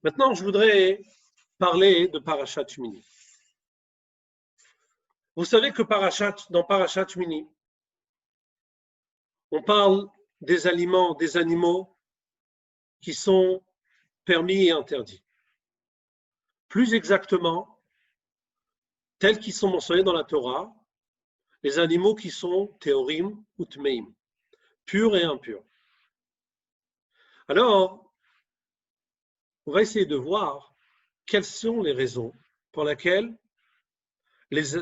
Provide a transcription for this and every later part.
Maintenant, je voudrais parler de Parashat Shmini. Vous savez que dans Parashat Shmini, on parle des animaux qui sont permis et interdits. Plus exactement, tels qu'ils sont mentionnés dans la Torah, les animaux qui sont théorim ou tmeim, purs et impurs. Alors, on va essayer de voir quelles sont les raisons pour lesquelles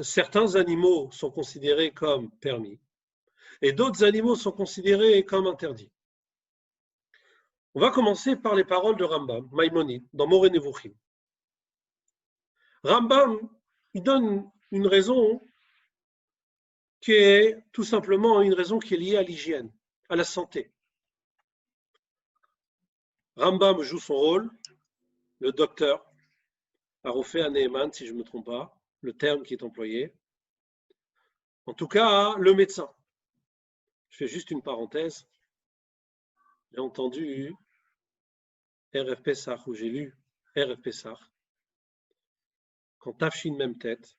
certains animaux sont considérés comme permis et d'autres animaux sont considérés comme interdits. On va commencer par les paroles de Rambam, Maïmonide, dans Moreh Nevuchim. Rambam, il donne une raison qui est tout simplement une raison qui est liée à l'hygiène, à la santé. Rambam joue son rôle, le docteur, Arofé Aneeman, si je ne me trompe pas, le terme qui est employé. En tout cas, le médecin. Je fais juste une parenthèse. J'ai entendu RF Pessah, où j'ai lu RF Pessah, quand Tafshin même tête,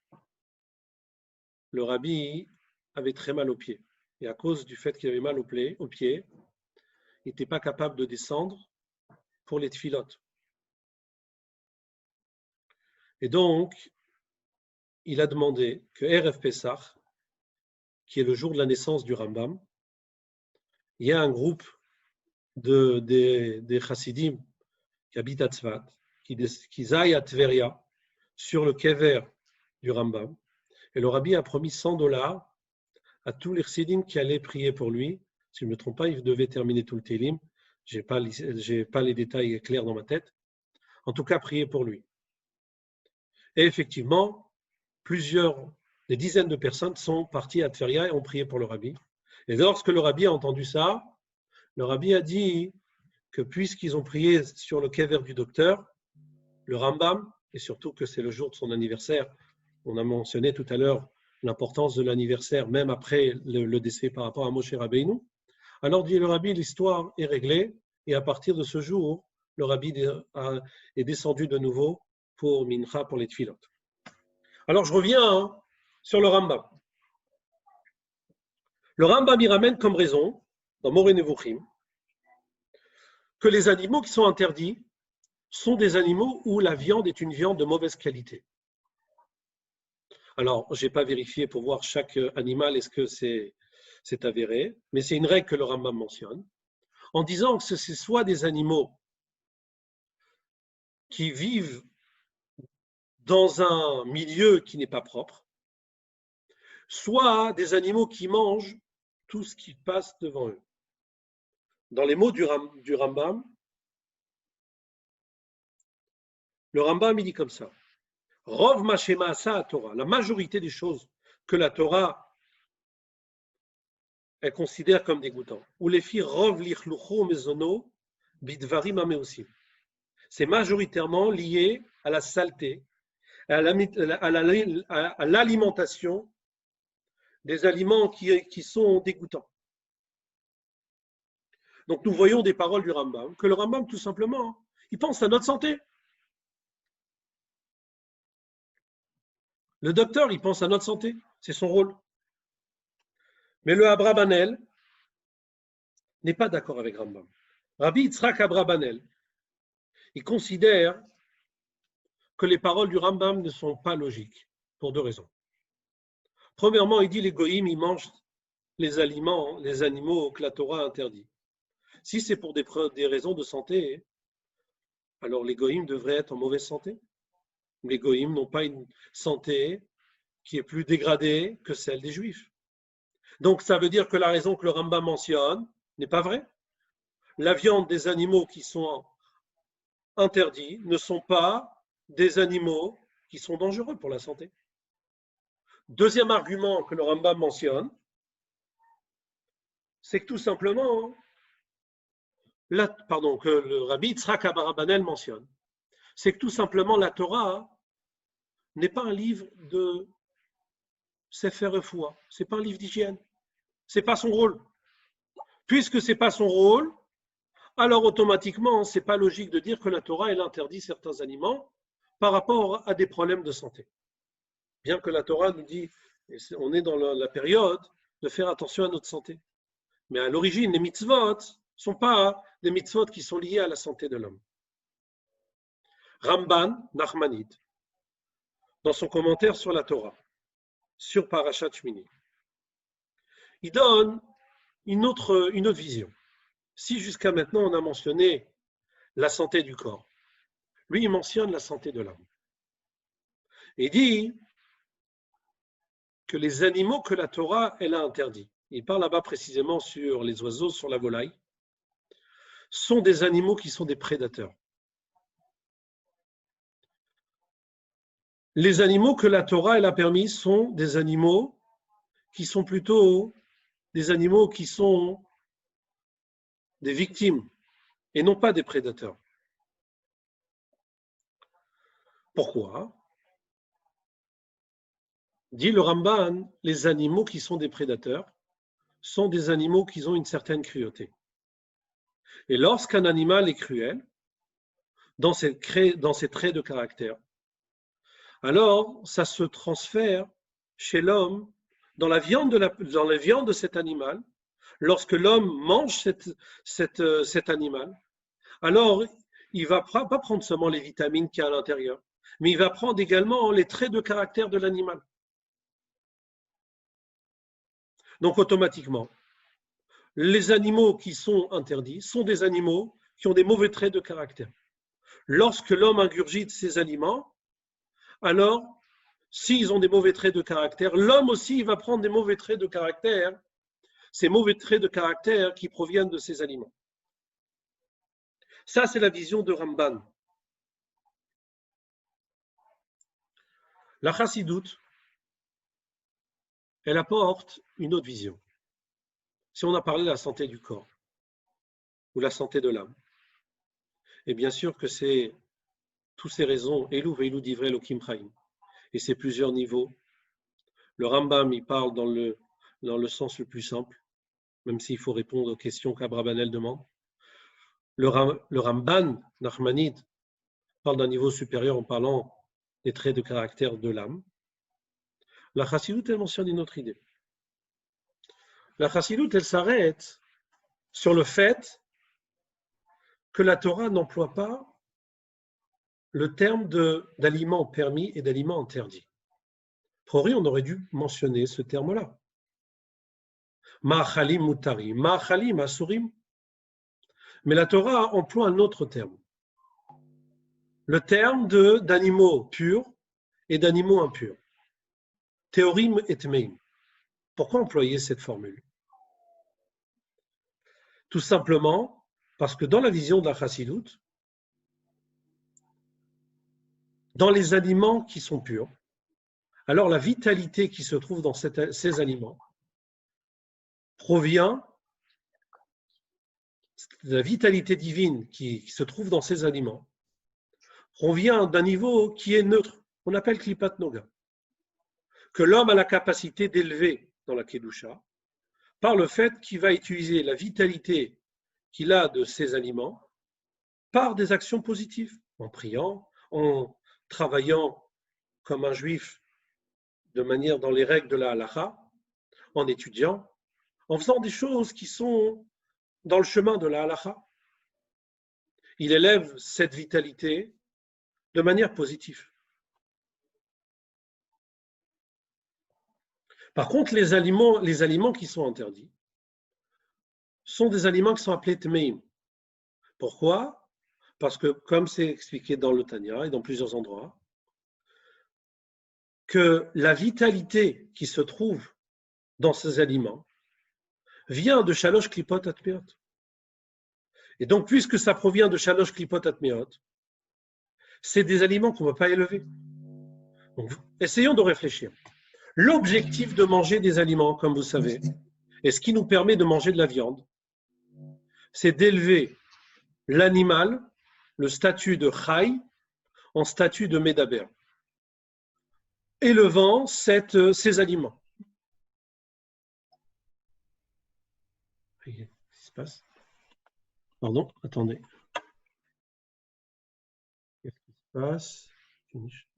le rabbi avait très mal au pied. Et à cause du fait qu'il avait mal au pied, il n'était pas capable de descendre pour les tfilotes. Et donc, il a demandé que RF Pessah, qui est le jour de la naissance du Rambam, il y a un groupe des chassidim qui habitent à Tzfat, qui aillent à Tveria sur le kever du Rambam. Et le rabbi a promis $100 à tous les chassidim qui allaient prier pour lui. Si je ne me trompe pas, il devait terminer tout le Télim. Je n'ai pas les détails clairs dans ma tête. En tout cas, prier pour lui. Et effectivement, des dizaines de personnes sont parties à Tveria et ont prié pour le rabbi. Et lorsque le rabbi a entendu ça, le rabbi a dit que puisqu'ils ont prié sur le kever du docteur, le Rambam, et surtout que c'est le jour de son anniversaire, on a mentionné tout à l'heure l'importance de l'anniversaire, même après le décès par rapport à Moshe Rabbeinu, alors dit le rabbi, l'histoire est réglée, et à partir de ce jour, le rabbi est descendu de nouveau pour Mincha, pour les Tfilot. Alors je reviens sur le Rambam. Le Rambam y ramène comme raison, dans Moreh Nevuchim, que les animaux qui sont interdits sont des animaux où la viande est une viande de mauvaise qualité. Alors, je n'ai pas vérifié pour voir chaque animal, est-ce que c'est avéré, mais c'est une règle que le Rambam mentionne, en disant que c'est soit des animaux qui vivent dans un milieu qui n'est pas propre, soit des animaux qui mangent tout ce qui passe devant eux. Dans les mots du Rambam, le Rambam il dit comme ça. Rov mashema asa Torah, la majorité des choses que la Torah elle considère comme dégoûtant. Ou les filles rov lichlucho mezono bidvarim ameosim. C'est majoritairement lié à la saleté, à l'alimentation des aliments qui sont dégoûtants. Donc nous voyons des paroles du Rambam, que le Rambam tout simplement, il pense à notre santé. Le docteur, il pense à notre santé, c'est son rôle. Mais le Abrabanel n'est pas d'accord avec Rambam. Rabbi Yitzhak Abrabanel, il considère que les paroles du Rambam ne sont pas logiques, pour deux raisons. Premièrement, il dit les goïms, ils mangent les animaux que la Torah interdit. Si c'est pour des raisons de santé, alors les goïms devraient être en mauvaise santé. Les goïms n'ont pas une santé qui est plus dégradée que celle des juifs. Donc ça veut dire que la raison que le Rambam mentionne n'est pas vraie. La viande des animaux qui sont interdits ne sont pas des animaux qui sont dangereux pour la santé. Deuxième argument que le Rambam mentionne, c'est que tout simplement, que le Rabbi Yitzhak Abrabanel mentionne, c'est que tout simplement la Torah n'est pas un livre de Sefer Refoua, ce n'est pas un livre d'hygiène, ce n'est pas son rôle. Puisque ce n'est pas son rôle, alors automatiquement, ce n'est pas logique de dire que la Torah elle interdit certains aliments par rapport à des problèmes de santé. Bien que la Torah nous dit, on est dans la période de faire attention à notre santé. Mais à l'origine, les mitzvot ne sont pas des mitzvot qui sont liés à la santé de l'homme. Ramban Nachmanide, dans son commentaire sur la Torah, sur Parashat Shmini, il donne une autre vision. Si jusqu'à maintenant on a mentionné la santé du corps, lui il mentionne la santé de l'âme. Il dit que les animaux que la Torah elle a interdits, il parle là-bas précisément sur les oiseaux, sur la volaille, sont des animaux qui sont des prédateurs. Les animaux que la Torah elle a permis sont des animaux qui sont plutôt des animaux qui sont des victimes et non pas des prédateurs. Pourquoi? Dit le Ramban, les animaux qui sont des prédateurs sont des animaux qui ont une certaine cruauté. Et lorsqu'un animal est cruel, dans ses traits de caractère, alors ça se transfère chez l'homme dans la viande de cet animal. Lorsque l'homme mange cet animal, alors il ne va pas prendre seulement les vitamines qu'il y a à l'intérieur, mais il va prendre également les traits de caractère de l'animal. Donc automatiquement, les animaux qui sont interdits sont des animaux qui ont des mauvais traits de caractère. Lorsque l'homme ingurgite ces aliments, alors, s'ils ont des mauvais traits de caractère, l'homme aussi va prendre des mauvais traits de caractère, ces mauvais traits de caractère qui proviennent de ces aliments. Ça, c'est la vision de Ramban. La Chassidoute, elle apporte une autre vision. Si on a parlé de la santé du corps ou la santé de l'âme, et bien sûr que c'est toutes ces raisons, Elou veilou divrei Elokim Chaim, et c'est plusieurs niveaux. Le Rambam, il parle dans le sens le plus simple, même s'il faut répondre aux questions qu'Abrabanel demande. Le Ramban, Nachmanide, parle d'un niveau supérieur en parlant des traits de caractère de l'âme. La Chassidoute, elle mentionne une autre idée. La Chassidoute, elle s'arrête sur le fait que la Torah n'emploie pas le terme d'aliments permis et d'aliments interdits. Priori, on aurait dû mentionner ce terme-là. Ma'achalim mutarim, ma'achalim asurim. Mais la Torah emploie un autre terme. Le terme d'animaux purs et d'animaux impurs. Théorim et tmeim. Pourquoi employer cette formule? Tout simplement parce que dans la vision de la Chassidoute, dans les aliments qui sont purs, alors la vitalité qui se trouve dans ces aliments provient de la vitalité divine qui se trouve dans ces aliments, provient d'un niveau qui est neutre, qu'on appelle Klipat Noga, que l'homme a la capacité d'élever dans la Kedusha, par le fait qu'il va utiliser la vitalité qu'il a de ces aliments par des actions positives, en priant, en travaillant comme un juif de manière dans les règles de la halakha, en étudiant, en faisant des choses qui sont dans le chemin de la halakha. Il élève cette vitalité de manière positive. Par contre, les aliments qui sont interdits sont des aliments qui sont appelés tmeim. Pourquoi? Parce que, comme c'est expliqué dans le Tanya et dans plusieurs endroits, que la vitalité qui se trouve dans ces aliments vient de Shalosh Klipot Atmeot. Et donc, puisque ça provient de Shalosh Klipot Atmeot, c'est des aliments qu'on ne peut pas élever. Donc, essayons de réfléchir. L'objectif de manger des aliments, comme vous savez, et ce qui nous permet de manger de la viande, c'est d'élever l'animal, le statut de Chai, en statut de Médaber, élevant ces aliments. Qu'est-ce qui se passe? Pardon, attendez. Qu'est-ce qui se passe? Finish.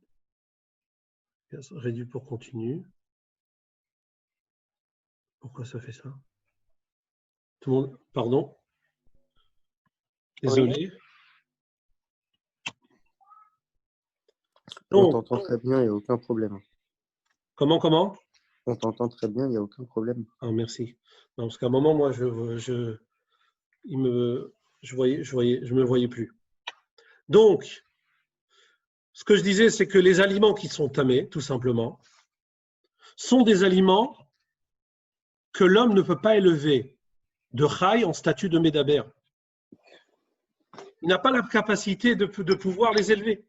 Réduit pour continue. Pourquoi ça fait ça? Tout le monde, pardon. Désolé. On t'entend très bien, il n'y a aucun problème. Comment? On t'entend très bien, il n'y a aucun problème. Ah, merci. Non, parce qu'à un moment, moi, je me voyais plus. Donc, ce que je disais, c'est que les aliments qui sont tamés, tout simplement, sont des aliments que l'homme ne peut pas élever de Chai en statut de Médaber. Il n'a pas la capacité de pouvoir les élever.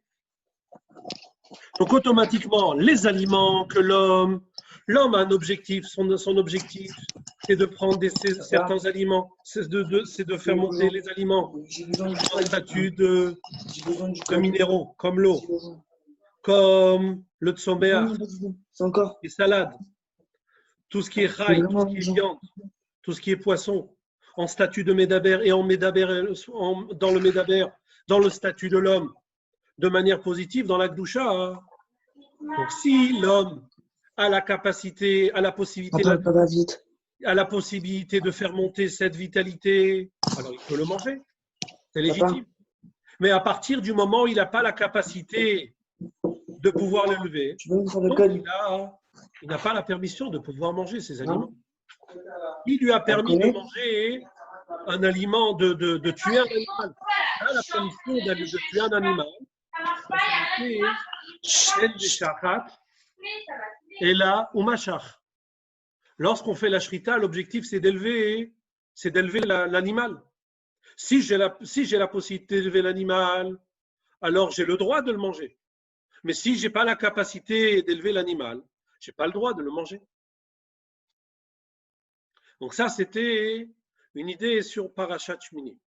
Donc, automatiquement, les aliments que l'homme a un objectif, son objectif, c'est de prendre certains aliments, c'est de faire monter les aliments en statut de minéraux, comme l'eau, comme le tsoméa, les salades, tout ce qui est rail, tout ce qui est viande, tout ce qui est poisson, en statut de médaber et dans le médaber, dans le statut de l'homme, de manière positive dans la Gdusha. Hein. Donc si l'homme a la capacité, a la possibilité de faire monter cette vitalité, alors il peut le manger, c'est légitime. Mais à partir du moment où il n'a pas la capacité de pouvoir l'élever, il n'a pas la permission de pouvoir manger ces aliments. Il lui a permis de manger un aliment, de tuer un animal. Il a la permission de tuer un animal. Et là, umashach. Lorsqu'on fait la shrita, l'objectif c'est d'élever l'animal. Si j'ai la possibilité d'élever l'animal, alors j'ai le droit de le manger. Mais si je n'ai pas la capacité d'élever l'animal, je n'ai pas le droit de le manger. Donc ça, c'était une idée sur Parashat Shmini.